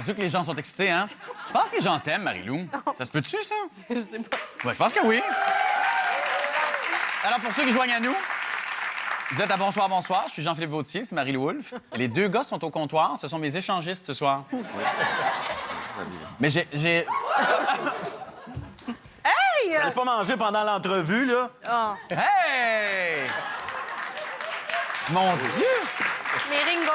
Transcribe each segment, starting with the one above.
rendu que les gens sont excités, hein? Je pense que les gens t'aiment, Marie-Lou. Ça se peut-tu, ça? Je sais pas. Ouais, je pense que oui. Alors, pour ceux qui joignent à nous, vous êtes à Bonsoir, bonsoir. Je suis Jean-Philippe Vautier, c'est Marie-Lou Wolfe. Et les deux gars sont au comptoir. Ce sont mes échangistes ce soir. Mais j'ai... Hey! Vous n'allez pas manger pendant l'entrevue, là? Oh. Hey! Mon Dieu! Mais Ringolo.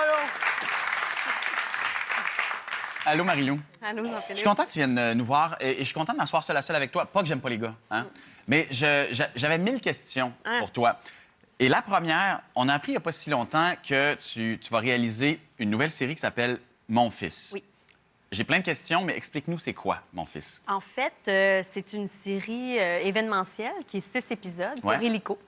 Allô, Marie-Lou. Allô, Je Jean-Philippe. suis content que tu viennes nous voir et je suis content de m'asseoir seul à seul avec toi. Pas que j'aime pas les gars, hein? Mais j'avais 1000 questions pour toi. Et la première, on a appris il n'y a pas si longtemps que tu vas réaliser une nouvelle série qui s'appelle Mon fils. Oui. J'ai plein de questions, mais explique-nous c'est quoi, Mon fils? En fait, c'est une série événementielle qui est 6 épisodes pour Ouais. Illico.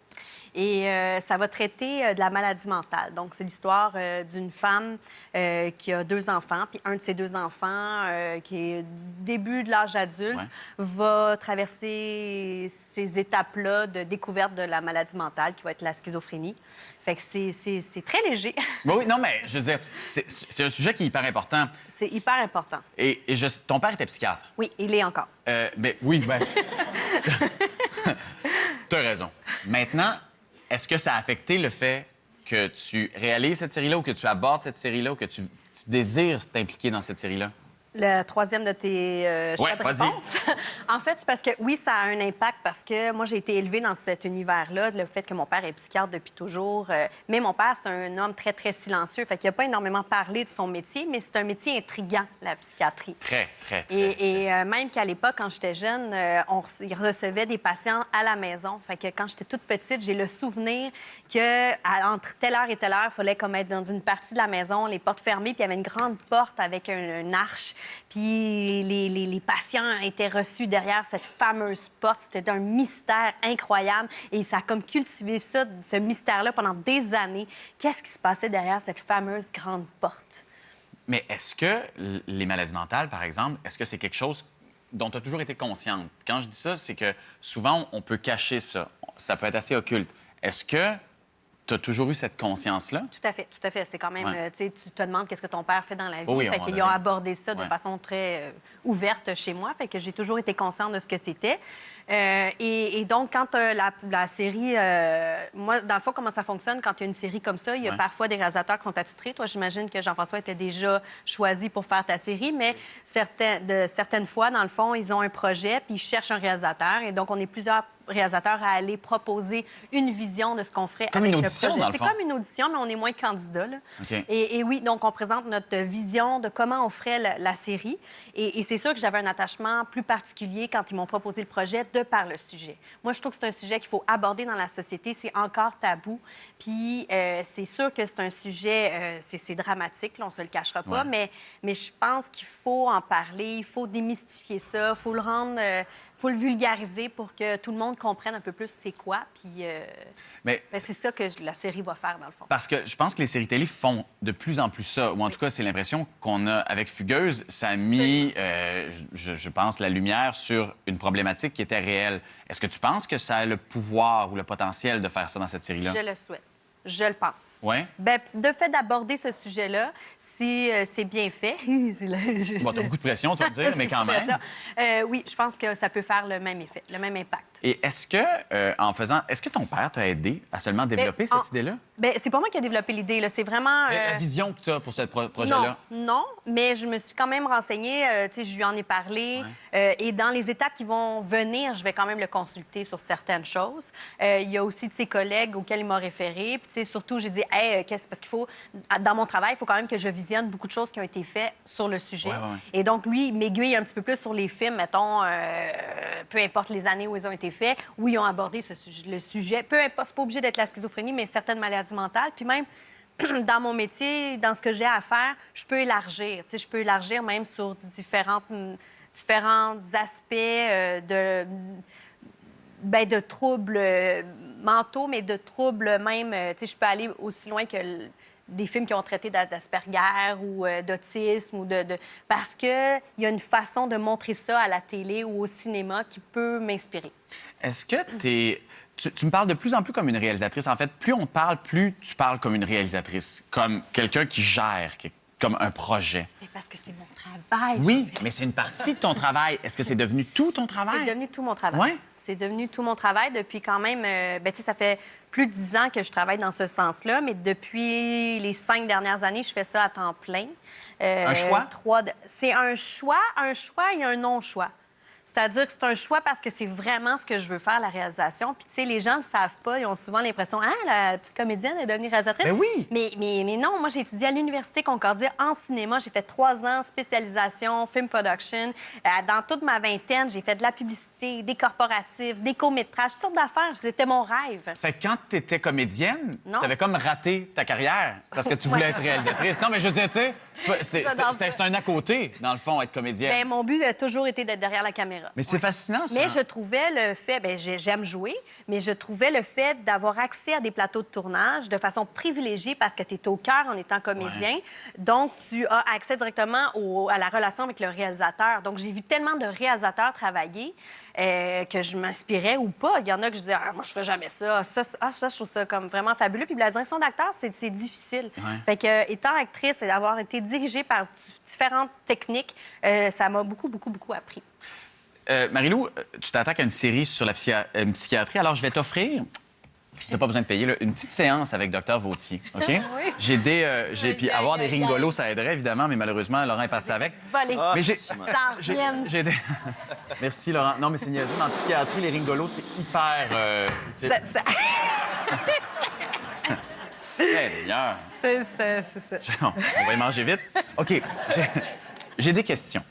Et ça va traiter de la maladie mentale. Donc, c'est l'histoire d'une femme qui a 2 enfants. Puis un de ces 2 enfants, qui est début de l'âge adulte, Ouais. va traverser ces étapes-là de découverte de la maladie mentale, qui va être la schizophrénie. Fait que c'est très léger. Oui, non, mais je veux dire, c'est un sujet qui est hyper important. C'est hyper important. Et ton père était psychiatre. Oui, il est encore. Mais oui, ben... T'as raison. Maintenant, est-ce que ça a affecté le fait que tu réalises cette série-là ou que tu abordes cette série-là ou que tu désires t'impliquer dans cette série-là? Le troisième de tes choix de vas-y. réponse. En fait, c'est parce que, oui, ça a un impact parce que moi, j'ai été élevée dans cet univers-là, le fait que mon père est psychiatre depuis toujours. Mais mon père, c'est un homme très, très silencieux. Fait qu'il n'a pas énormément parlé de son métier, mais c'est un métier intriguant, la psychiatrie. Très, très, très. Et même qu'à l'époque, quand j'étais jeune, il recevait des patients à la maison. Fait que quand j'étais toute petite, j'ai le souvenir entre telle heure et telle heure, il fallait comme être dans une partie de la maison, les portes fermées, puis il y avait une grande porte avec une arche. Puis les patients étaient reçus derrière cette fameuse porte. C'était un mystère incroyable. Et ça a comme cultivé ça, ce mystère-là, pendant des années. Qu'est-ce qui se passait derrière cette fameuse grande porte? Mais est-ce que les maladies mentales, par exemple, est-ce que c'est quelque chose dont tu as toujours été consciente? Quand je dis ça, c'est que souvent, on peut cacher ça. Ça peut être assez occulte. Est-ce que tu as toujours eu cette conscience-là? Tout à fait, tout à fait. C'est quand même, Ouais. tu sais, tu te demandes qu'est-ce que ton père fait dans la vie. Oui, fait on qu'ils a- ont abordé ça de Ouais. façon très ouverte chez moi. Fait que j'ai toujours été consciente de ce que c'était. Et donc, quand la série... moi, dans le fond, comment ça fonctionne? Quand il y a une série comme ça, il y a Ouais. parfois des réalisateurs qui sont attitrés. Toi, j'imagine que Jean-François était déjà choisi pour faire ta série, mais certaines fois, dans le fond, ils ont un projet, puis ils cherchent un réalisateur. Et donc, on est plusieurs réalisateurs à aller proposer une vision de ce qu'on ferait Comme avec une le audition, projet. dans le C'est fond. comme une audition, mais on est moins candidats. Là. OK. Et oui, donc on présente notre vision de comment on ferait la série. Et c'est sûr que j'avais un attachement plus particulier quand ils m'ont proposé le projet de par le sujet. Moi, je trouve que c'est un sujet qu'il faut aborder dans la société. C'est encore tabou. Puis c'est sûr que c'est un sujet, c'est dramatique, là, on se le cachera pas, Ouais. mais je pense qu'il faut en parler, il faut démystifier ça, il faut le rendre... faut le vulgariser pour que tout le monde comprenne un peu plus c'est quoi. Puis Mais c'est ça que la série va faire, dans le fond. parce que je pense que les séries télé font de plus en plus ça. Ou en tout cas, c'est l'impression qu'on a avec Fugueuse. Ça a mis, je pense, la lumière sur une problématique qui était réelle. Est-ce que tu penses que ça a le pouvoir ou le potentiel de faire ça dans cette série-là? Je le souhaite. Je le pense. Oui? Bien, de fait d'aborder ce sujet-là, si c'est bien fait... Bon, t'as beaucoup de pression, tu vas me dire, mais quand même. Oui, je pense que ça peut faire le même effet, le même impact. Et est-ce que, est-ce que ton père t'a aidé à seulement développer cette idée-là? Bien, c'est pas moi qui ai développé l'idée, là. C'est vraiment... La vision que tu as pour ce projet-là? Non, mais je me suis quand même renseignée. Tu sais, je lui en ai parlé. Et dans les étapes qui vont venir, je vais quand même le consulter sur certaines choses. Il y a aussi de ses collègues auxquels il m'a référé. Puis, tu sais, surtout, j'ai dit, hey, parce qu'il faut, dans mon travail, il faut quand même que je visionne beaucoup de choses qui ont été faites sur le sujet. Ouais. Et donc, lui, il m'aiguille un petit peu plus sur les films, mettons, peu importe les années où ils ont été faits, où ils ont abordé le sujet. Peu importe, c'est pas obligé d'être la schizophrénie, mais certaines maladies mentales. Puis même, dans mon métier, dans ce que j'ai à faire, je peux élargir. Tu sais, je peux élargir même sur différents aspects de troubles mentaux, mais de troubles même... tu sais, je peux aller aussi loin que des films qui ont traité d'Asperger ou d'autisme parce qu'il y a une façon de montrer ça à la télé ou au cinéma qui peut m'inspirer. Est-ce que tu me parles de plus en plus comme une réalisatrice. En fait, plus on te parle, plus tu parles comme une réalisatrice, comme quelqu'un qui gère comme un projet? Mais parce que c'est mon travail. Oui, mais c'est une partie de ton travail. Est-ce que c'est devenu tout ton travail? C'est devenu tout mon travail. Ouais. C'est devenu tout mon travail depuis quand même... tu sais, ça fait plus de 10 ans que je travaille dans ce sens-là, mais depuis les 5 dernières années, je fais ça à temps plein. Un choix? C'est un choix et un non-choix. C'est-à-dire que c'est un choix parce que c'est vraiment ce que je veux faire, la réalisation. Puis, tu sais, les gens ne le savent pas. Ils ont souvent l'impression, ah, la petite comédienne est devenue réalisatrice. Ben oui! Mais non, moi, j'ai étudié à l'Université Concordia en cinéma. J'ai fait 3 ans spécialisation, film production. Dans toute ma vingtaine, j'ai fait de la publicité, des corporatifs, des courts-métrages, toutes sortes d'affaires. C'était mon rêve. Fait que quand tu étais comédienne, Non, tu avais comme raté ta carrière parce que tu voulais être réalisatrice. Non, mais je veux dire, tu sais, c'est un à côté, dans le fond, être comédienne. Bien, mon but a toujours été d'être derrière la caméra. Mais c'est fascinant, ça. Mais je trouvais le fait, bien, j'aime jouer, mais je trouvais le fait d'avoir accès à des plateaux de tournage de façon privilégiée parce que tu es au cœur en étant comédien. Ouais. Donc, tu as accès directement à la relation avec le réalisateur. Donc, j'ai vu tellement de réalisateurs travailler que je m'inspirais ou pas. Il y en a que je disais, ah, moi, je ferais jamais ça. Ça, je trouve ça comme vraiment fabuleux. Puis la direction d'acteur, c'est difficile. Ouais. Fait que, étant actrice et d'avoir été dirigée par différentes techniques, ça m'a beaucoup, beaucoup, beaucoup appris. Marie-Lou, tu t'attaques à une série sur la psychiatrie. Alors, je vais t'offrir, puis tu n'as pas besoin de payer, là, une petite séance avec Dr Vautier, OK? Oui. Puis avoir des ringolos, ça aiderait, évidemment, mais malheureusement, Laurent est parti avec. Volé. Mais Ça en revienne. Merci, Laurent. Non, mais c'est niaiseux. En psychiatrie, les ringolos, c'est hyper utile. Seigneur. C'est ça. On va y manger vite. OK. J'ai des questions.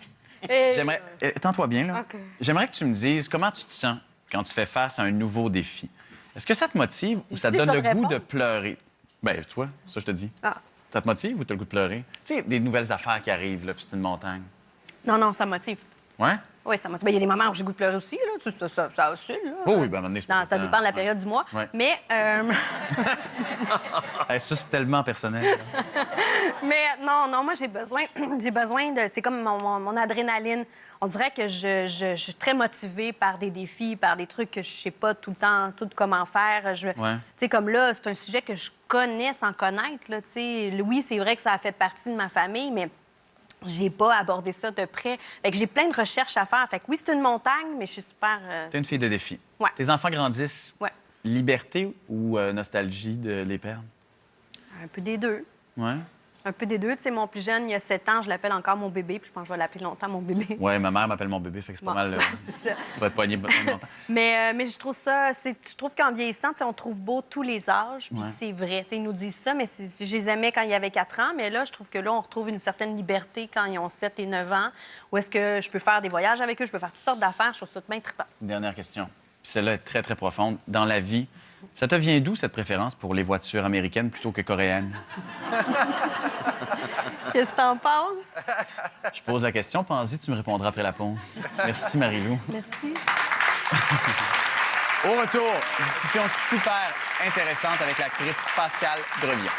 J'aimerais... Tends-toi bien, là. OK. J'aimerais que tu me dises comment tu te sens quand tu fais face à un nouveau défi. Est-ce que ça te motive ou ça te des donne le choix de goût de réponse? pleurer? Bien, toi, ça, je te dis. Ah. Ça te motive ou tu as le goût de pleurer? Tu sais, des nouvelles affaires qui arrivent, là, puis c'est une montagne. Non, ça me motive. Ouais? Oui, ça motive. Ben, il y a des moments où j'ai le goût de pleurer aussi, là. Tu sais, ça oscille, là. Oh, oui, ben, à un moment donné, c'est pas Ça tout le dépend de la temps. période du mois. Ouais. Mais, Hey, ça, c'est tellement personnel. là. mais non, moi, j'ai besoin de... C'est comme mon adrénaline. On dirait que je suis très motivée par des défis, par des trucs que je sais pas tout le temps comment faire. Tu sais, comme là, c'est un sujet que je connais sans connaître, là. Tu sais, oui, c'est vrai que ça a fait partie de ma famille, mais j'ai pas abordé ça de près. Fait que j'ai plein de recherches à faire. Fait que oui, c'est une montagne, mais je suis super... T'es une fille de défi. Ouais. Tes enfants grandissent. Ouais. Liberté ou nostalgie de les perdre? Un peu des deux. Ouais. Un peu des deux. Tu sais, mon plus jeune, il y a 7 ans, je l'appelle encore mon bébé, puis je pense que je vais l'appeler longtemps mon bébé. Ouais, ma mère m'appelle mon bébé, fait que c'est pas Bon, mal. c'est ça. Tu vas être poigné longtemps. Mais je trouve ça... Je trouve qu'en vieillissant, tu sais, on trouve beau tous les âges, puis Ouais. c'est vrai. Tu sais, ils nous disent ça, mais je les aimais quand ils avaient 4 ans, mais là, je trouve que là, on retrouve une certaine liberté quand ils ont 7 et 9 ans, où est-ce que je peux faire des voyages avec eux, je peux faire toutes sortes d'affaires, je trouve ça bien trippant. Une dernière question. Puis celle-là est très, très profonde. Dans la vie, ça te vient d'où, cette préférence pour les voitures américaines plutôt que coréennes? Qu'est-ce que t'en penses? Je pose la question, pense-y, tu me répondras après la pause. Merci, Marie-Lou. Merci. Au retour, discussion super intéressante avec l'actrice Pascale Grelier.